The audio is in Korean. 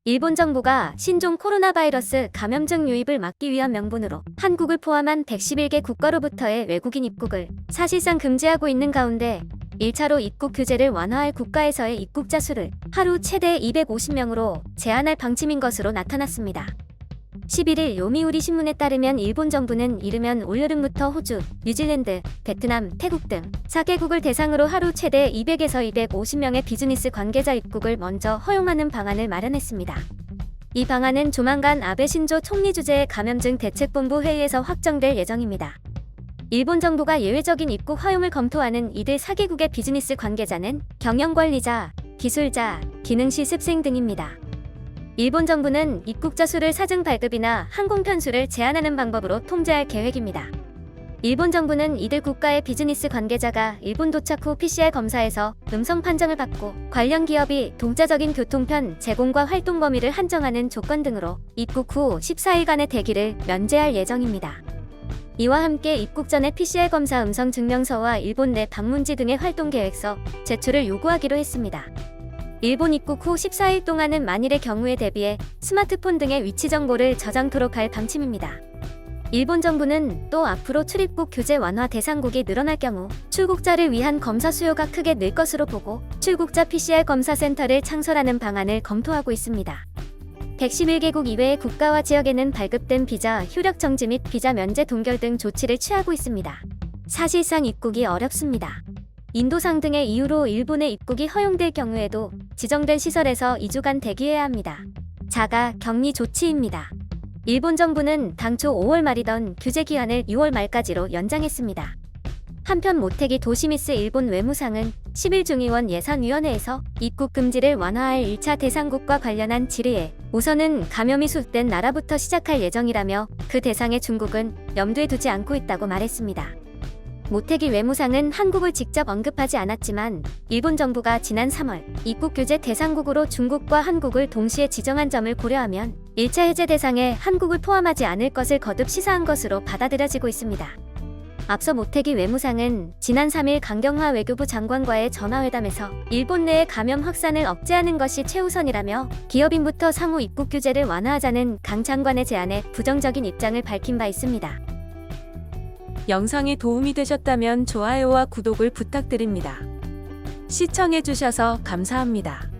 일본 정부가 신종 코로나 바이러스 감염증 유입을 막기 위한 명분으로 한국을 포함한 111개 국가로부터의 외국인 입국을 사실상 금지하고 있는 가운데 1차로 입국 규제를 완화할 국가에서의 입국자 수를 하루 최대 250명으로 제한할 방침인 것으로 나타났습니다. 11일 요미우리 신문에 따르면 일본 정부는 이르면 올여름부터 호주, 뉴질랜드, 베트남, 태국 등 4개국을 대상으로 하루 최대 200에서 250명의 비즈니스 관계자 입국을 먼저 허용하는 방안을 마련했습니다. 이 방안은 조만간 아베 신조 총리 주재의 감염증 대책본부 회의에서 확정될 예정입니다. 일본 정부가 예외적인 입국 허용을 검토하는 이들 4개국의 비즈니스 관계자는 경영관리자, 기술자, 기능실습생 등입니다. 일본 정부는 입국자 수를 사증 발급이나 항공 편수를 제한하는 방법으로 통제할 계획입니다. 일본 정부는 이들 국가의 비즈니스 관계자가 일본 도착 후 PCR 검사에서 음성 판정을 받고 관련 기업이 동자적인 교통편 제공과 활동 범위를 한정하는 조건 등으로 입국 후 14일간의 대기를 면제할 예정입니다. 이와 함께 입국 전에 PCR 검사 음성 증명서와 일본 내 방문지 등의 활동 계획서 제출을 요구하기로 했습니다. 일본 입국 후 14일 동안은 만일의 경우에 대비해 스마트폰 등의 위치 정보를 저장토록 할 방침입니다. 일본 정부는 또 앞으로 출입국 규제 완화 대상국이 늘어날 경우 출국자를 위한 검사 수요가 크게 늘 것으로 보고 출국자 PCR 검사 센터를 창설하는 방안을 검토하고 있습니다. 111개국 이외의 국가와 지역에는 발급된 비자 효력 정지 및 비자 면제 동결 등 조치를 취하고 있습니다. 사실상 입국이 어렵습니다. 인도상 등의 이유로 일본에 입국이 허용될 경우에도 지정된 시설에서 2주간 대기해야 합니다. 자가 격리 조치입니다. 일본 정부는 당초 5월 말이던 규제 기한을 6월 말까지로 연장했습니다. 한편 모테기 도시미스 일본 외무상은 10일 중의원 예산위원회에서 입국 금지를 완화할 1차 대상국과 관련한 질의에 우선은 감염이 수습된 나라부터 시작할 예정이라며 그 대상의 중국은 염두에 두지 않고 있다고 말했습니다. 모테기 외무상은 한국을 직접 언급하지 않았지만 일본 정부가 지난 3월 입국 규제 대상국으로 중국과 한국을 동시에 지정한 점을 고려하면 1차 해제 대상에 한국을 포함하지 않을 것을 거듭 시사한 것으로 받아들여지고 있습니다. 앞서 모테기 외무상은 지난 3일 강경화 외교부 장관과의 전화회담에서 일본 내의 감염 확산을 억제하는 것이 최우선이라며 기업인부터 상호 입국 규제를 완화하자는 강 장관의 제안에 부정적인 입장을 밝힌 바 있습니다. 영상이 도움이 되셨다면 좋아요와 구독을 부탁드립니다. 시청해주셔서 감사합니다.